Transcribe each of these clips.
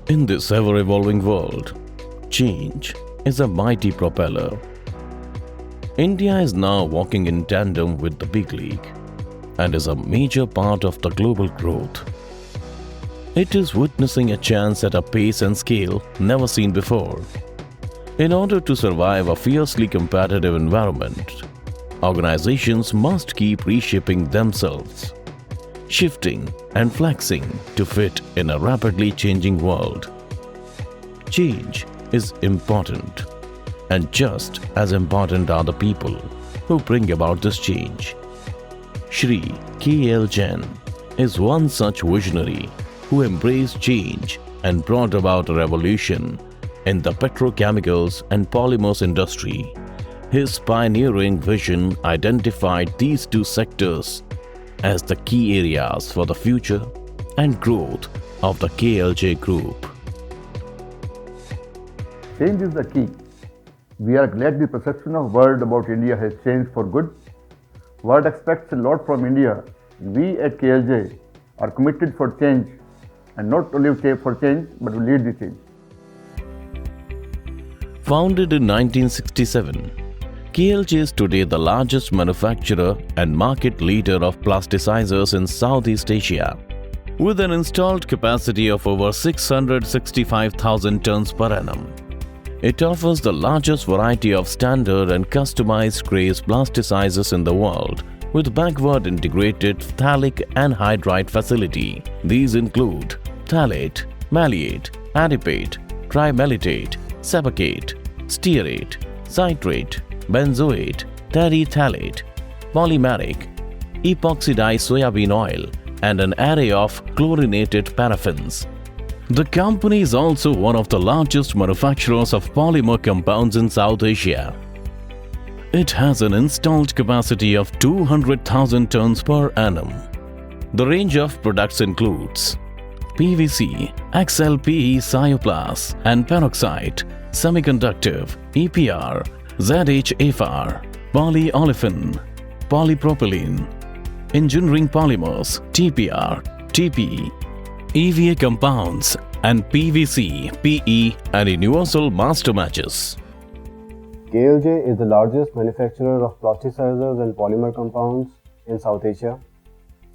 In this ever-evolving world, change is a mighty propeller. India is now walking in tandem with the big league and is a major part of the global growth. It is witnessing a change at a pace and scale never seen before. In order to survive a fiercely competitive environment, organizations must keep reshaping themselves, shifting and flexing to fit in a rapidly changing world. Change is important, and just as important are the people who bring about this change. Shri KLJ is one such visionary who embraced change and brought about a revolution in the petrochemicals and polymers industry. His pioneering vision identified these two sectors as the key areas for the future and growth of the KLJ group. Change is the key. We are glad the perception of world about India has changed for good. World expects a lot from India. We at KLJ are committed for change, and not only for change but to lead the change. Founded in 1967, KLJ is today the largest manufacturer and market leader of plasticizers in Southeast Asia. With an installed capacity of over 665,000 tons per annum, it offers the largest variety of standard and customized graze plasticizers in the world with backward integrated phthalic anhydride facility. These include phthalate, maleate, adipate, trimaletate, sebacate, stearate, citrate, benzoate, terephthalate, polymeric, epoxidized soybean oil, and an array of chlorinated paraffins. The company is also one of the largest manufacturers of polymer compounds in South Asia. It has an installed capacity of 200,000 tons per annum. The range of products includes PVC, XLPE Cyoplas and peroxide, semiconductive, EPR, ZHFR, polyolefin, polypropylene, engineering polymers, TPR, TPE, EVA compounds, and PVC, PE, and universal master matches. KLJ is the largest manufacturer of plasticizers and polymer compounds in South Asia.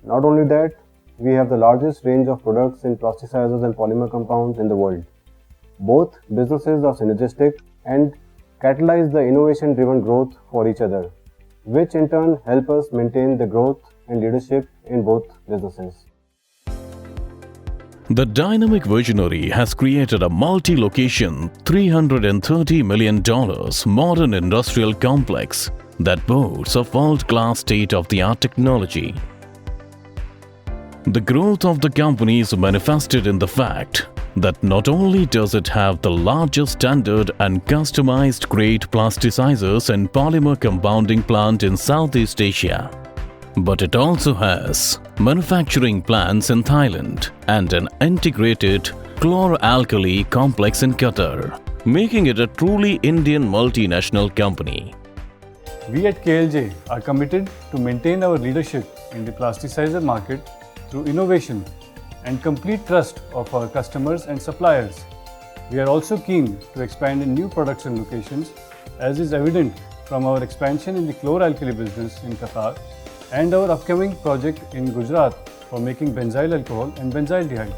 Not only that, we have the largest range of products in plasticizers and polymer compounds in the world. Both businesses are synergistic and catalyze the innovation-driven growth for each other, which in turn help us maintain the growth and leadership in both businesses. The dynamic visionary has created a multi-location $330 million modern industrial complex that boasts of world-class state-of-the-art technology. The growth of the company is manifested in the fact that not only does it have the largest standard and customized grade plasticizers and polymer compounding plant in Southeast Asia, but it also has manufacturing plants in Thailand and an integrated chlor-alkali complex in Qatar, making it a truly Indian multinational company. We at KLJ are committed to maintain our leadership in the plasticizer market through innovation and complete trust of our customers and suppliers. We are also keen to expand in new production locations, as is evident from our expansion in the chlor-alkali business in Qatar and our upcoming project in Gujarat for making benzyl alcohol and benzaldehyde.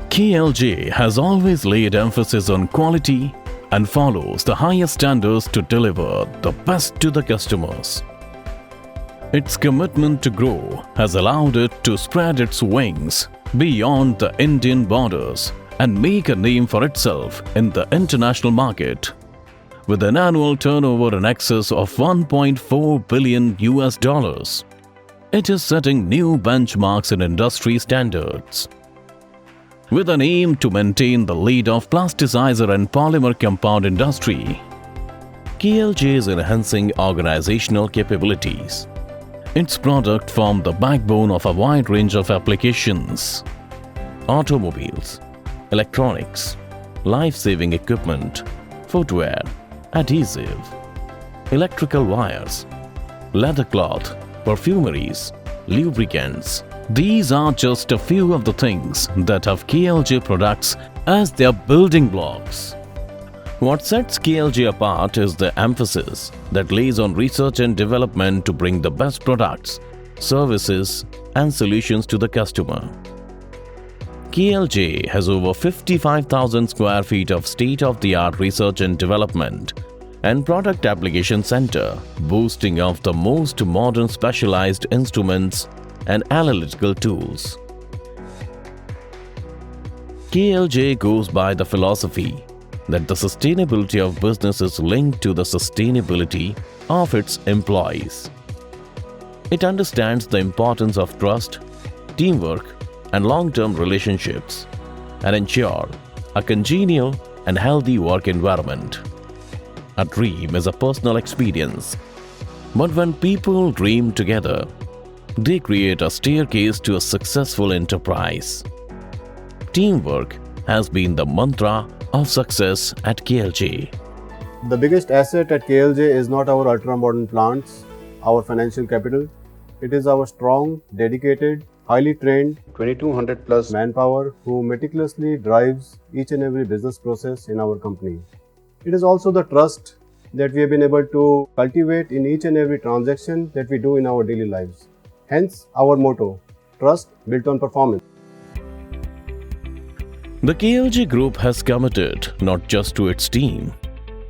KLJ has always laid emphasis on quality and follows the highest standards to deliver the best to the customers. Its commitment to grow has allowed it to spread its wings beyond the Indian borders and make a name for itself in the international market. With an annual turnover in excess of $1.4 billion, it is setting new benchmarks in industry standards. With an aim to maintain the lead of plasticizer and polymer compound industry, KLJ is enhancing organizational capabilities. Its products form the backbone of a wide range of applications: automobiles, electronics, life-saving equipment, footwear, adhesive, electrical wires, leather cloth, perfumeries, lubricants. These are just a few of the things that have KLJ products as their building blocks. What sets KLJ apart is the emphasis that lays on research and development to bring the best products, services, and solutions to the customer. KLJ has over 55,000 square feet of state-of-the-art research and development and product application center, boasting of the most modern specialized instruments and analytical tools. KLJ goes by the philosophy that the sustainability of business is linked to the sustainability of its employees. It understands the importance of trust, teamwork, and long-term relationships and ensure a congenial and healthy work environment. A dream is a personal experience, but when people dream together, they create a staircase to a successful enterprise. Teamwork has been the mantra of success at KLJ. The biggest asset at KLJ is not our ultra-modern plants, our financial capital. It is our strong, dedicated, highly trained 2200 plus manpower who meticulously drives each and every business process in our company. It is also the trust that we have been able to cultivate in each and every transaction that we do in our daily lives. Hence our motto, trust built on performance. The KLJ Group has committed not just to its team,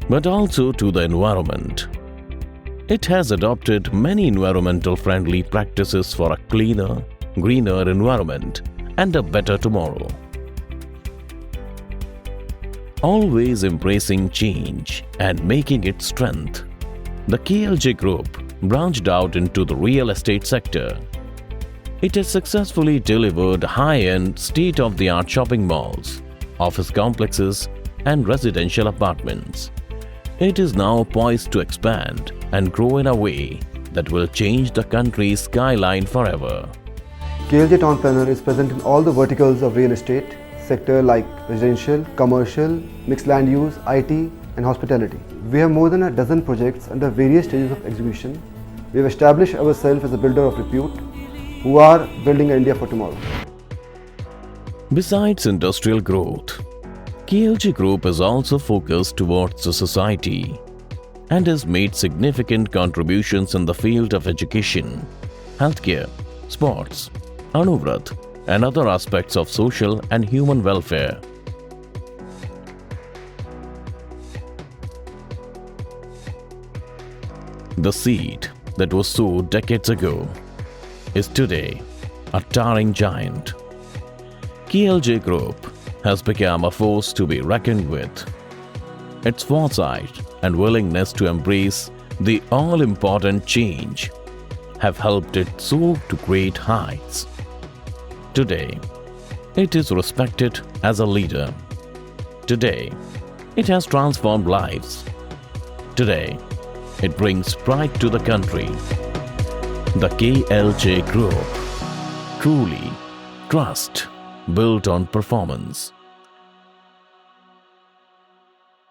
but also to the environment. It has adopted many environmental friendly practices for a cleaner, greener environment and a better tomorrow. Always embracing change and making it strength, the KLJ Group branched out into the real estate sector. It has successfully delivered high-end, state-of-the-art shopping malls, office complexes, and residential apartments. It is now poised to expand and grow in a way that will change the country's skyline forever. KLJ Town Planner is present in all the verticals of real estate sector like residential, commercial, mixed land use, IT, and hospitality. We have more than a dozen projects under various stages of execution. We have established ourselves as a builder of repute who are building India for tomorrow. Besides industrial growth, KLJ Group is also focused towards the society and has made significant contributions in the field of education, healthcare, sports, Anuvrat, and other aspects of social and human welfare. The seed that was sowed decades ago is today a towering giant. KLJ Group has become a force to be reckoned with. Its foresight and willingness to embrace the all-important change have helped it soar to great heights. Today, it is respected as a leader. Today, it has transformed lives. Today, it brings pride to the country. The KLJ Group. Truly, trust built on performance.